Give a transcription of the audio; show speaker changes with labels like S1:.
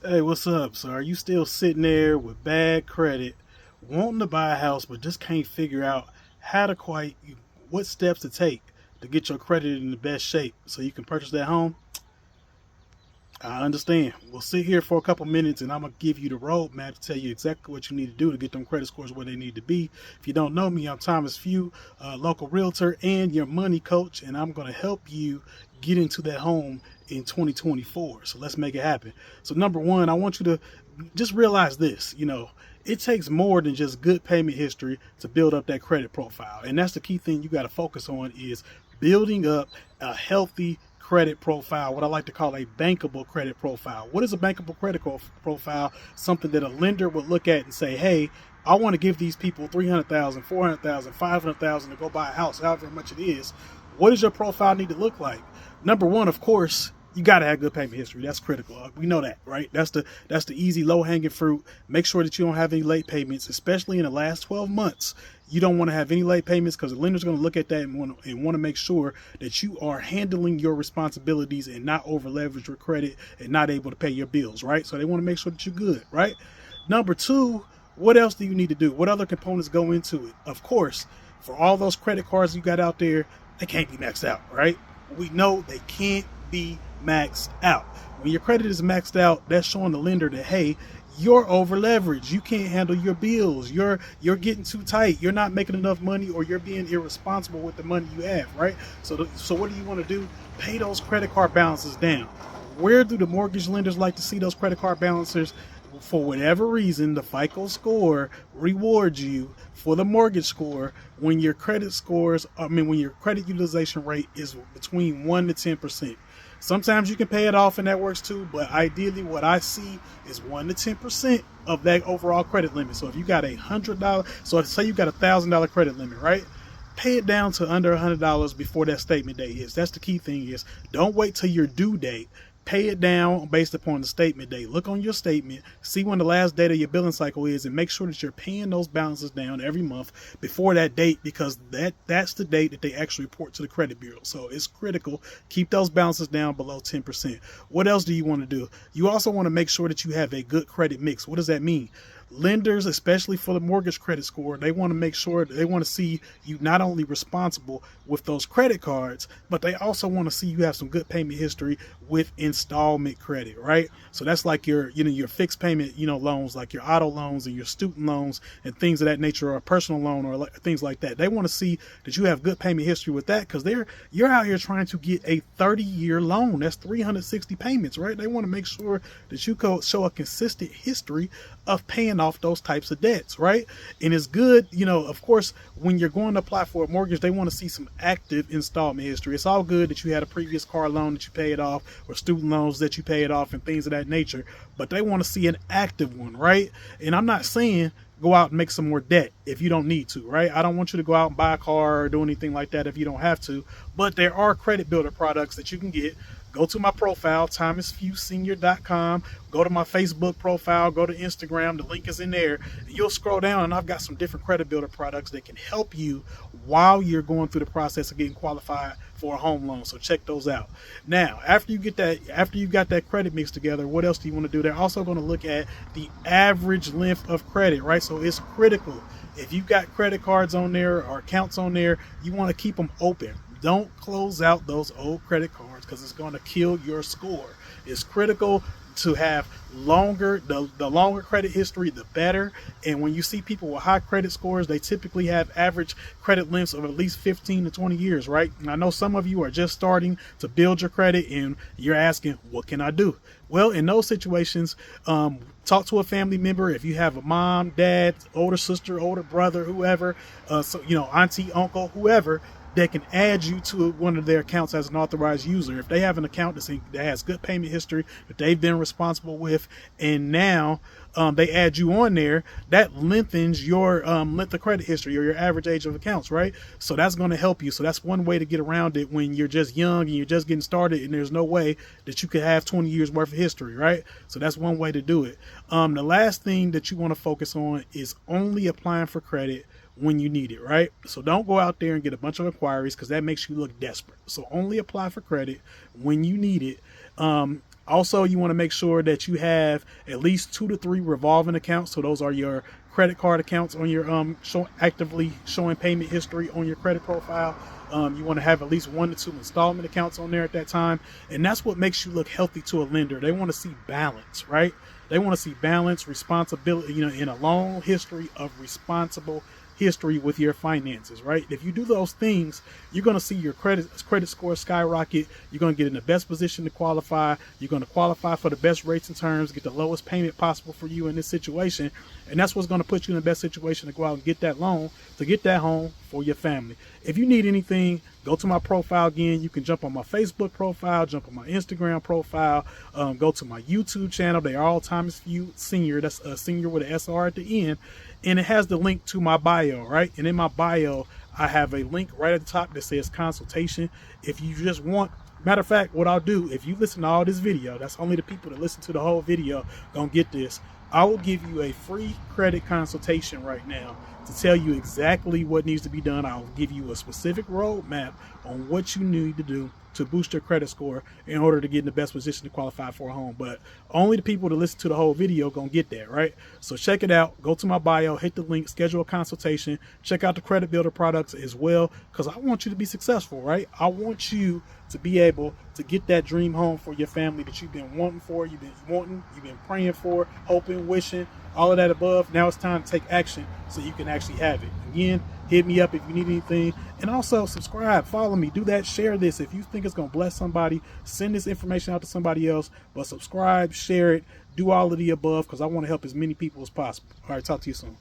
S1: Hey, what's up? So, are you still sitting there with bad credit, wanting to buy a house, but just can't figure out how to what steps to take to get your credit in the best shape so you can purchase that home? I understand. We'll sit here for a couple minutes and I'm going to give you the roadmap to tell you exactly what you need to do to get them credit scores where they need to be. If you don't know me, I'm Thomas Few, local realtor and your money coach, and I'm going to help you get into that home in 2024. So let's make it happen. So, number one, I want you to just realize this it takes more than just good payment history to build up that credit profile. And that's the key thing you got to focus on is building up a healthy credit profile, what I like to call a bankable credit profile. What is a bankable credit profile? Something that a lender would look at and say, hey, I want to give these people 300,000, 400,000, 500,000 to go buy a house, however much it is. What does your profile need to look like? Number one, of course, you got to have good payment history. That's critical. We know that, right? That's the easy, low hanging fruit. Make sure that you don't have any late payments, especially in the last 12 months. You don't want to have any late payments because the lender's going to look at that and want to make sure that you are handling your responsibilities and not over leverage your credit and not able to pay your bills, right? So they want to make sure that you're good, right? Number two, what else do you need to do? What other components go into it? Of course, for all those credit cards you got out there, they can't be maxed out, right? We know they can't be maxed out. When your credit is maxed out, that's showing the lender that, hey, you're over leveraged. You can't handle your bills. You're getting too tight. You're not making enough money, or you're being irresponsible with the money you have, right? So what do you want to do? Pay those credit card balances down. Where do the mortgage lenders like to see those credit card balances? For whatever reason, the FICO score rewards you for the mortgage score when your when your credit utilization rate is between 1 to 10%. Sometimes you can pay it off and that works too, but ideally what I see is 1 to 10% of that overall credit limit. So if you got $100, so say you got $1,000 credit limit, right? Pay it down to under $100 before that statement date is. That's the key thing is don't wait till your due date. Pay it down based upon the statement date. Look on your statement, see when the last date of your billing cycle is, and make sure that you're paying those balances down every month before that date, because that's the date that they actually report to the credit bureau. So it's critical. Keep those balances down below 10%. What else do you want to do? You also want to make sure that you have a good credit mix. What does that mean? Lenders, especially for the mortgage credit score, they want to make sure they want to see you not only responsible with those credit cards, but they also want to see you have some good payment history with installment credit, right? So that's like your fixed payment, loans, like your auto loans and your student loans and things of that nature, or a personal loan or things like that. They want to see that you have good payment history with that, because you're out here trying to get a 30-year loan. That's 360 payments, right? They want to make sure that you show a consistent history of paying off those types of debts, right? And it's good, of course, when you're going to apply for a mortgage, they want to see some active installment history. It's all good that you had a previous car loan that you paid off, or student loans that you paid off, and things of that nature, but they want to see an active one, right? And I'm not saying go out and make some more debt if you don't need to, right? I don't want you to go out and buy a car or do anything like that if you don't have to, but there are credit builder products that you can get. Go to my profile, thomasfewsenior.com. Go to my Facebook profile, go to Instagram. The link is in there. You'll scroll down, and I've got some different credit builder products that can help you while you're going through the process of getting qualified for a home loan. So check those out. Now, after you got that credit mix together, what else do you want to do? They're also going to look at the average length of credit, right? So it's critical. If you've got credit cards on there or accounts on there, you want to keep them open. Don't close out those old credit cards, because it's going to kill your score. It's critical to have the longer credit history, the better. And when you see people with high credit scores, they typically have average credit lengths of at least 15 to 20 years, right? And I know some of you are just starting to build your credit and you're asking, what can I do? Well, in those situations, talk to a family member. If you have a mom, dad, older sister, older brother, whoever, auntie, uncle, whoever, that can add you to one of their accounts as an authorized user. If they have an account that has good payment history that they've been responsible with, and now they add you on there, that lengthens your length of credit history, or your average age of accounts, right? So that's going to help you. So that's one way to get around it when you're just young and you're just getting started, and there's no way that you could have 20 years worth of history, right? So that's one way to do it. The last thing that you want to focus on is only applying for credit when you need it, right? So don't go out there and get a bunch of inquiries, because that makes you look desperate. So only apply for credit when you need it. Also, you want to make sure that you have at least 2 to 3 revolving accounts. So those are your credit card accounts on your actively showing payment history on your credit profile. You want to have at least 1 to 2 installment accounts on there at that time, and that's what makes you look healthy to a lender. They want to see balance, right? They want to see balance, responsibility, in a long history of responsible history with your finances, right? If you do those things, you're going to see your credit score skyrocket. You're going to get in the best position to qualify. You're going to qualify for the best rates and terms, get the lowest payment possible for you in this situation. And that's what's going to put you in the best situation to go out and get that loan, to get that home for your family. If you need anything, go to my profile again. You can jump on my Facebook profile, jump on my Instagram profile, go to my YouTube channel. They are all Thomas Few Senior. That's a senior with an SR at the end. And it has the link to my bio, right? And in my bio, I have a link right at the top that says consultation. If you just want, matter of fact, what I'll do, if you listen to all this video, that's only the people that listen to the whole video gonna get this. I will give you a free credit consultation right now to tell you exactly what needs to be done. I'll give you a specific roadmap on what you need to do to boost your credit score in order to get in the best position to qualify for a home. But only the people that listen to the whole video gonna get that, right? So check it out. Go to my bio, hit the link, schedule a consultation, check out the Credit Builder products as well, because I want you to be successful, right? I want you to be able to get that dream home for your family that you've been wanting for, you've been praying for, hoping, wishing, all of that above. Now it's time to take action so you can actually have it. Again, hit me up if you need anything. And also subscribe, follow me, do that, share this. If you think it's going to bless somebody, send this information out to somebody else. But subscribe, share it, do all of the above, because I want to help as many people as possible. All right, talk to you soon.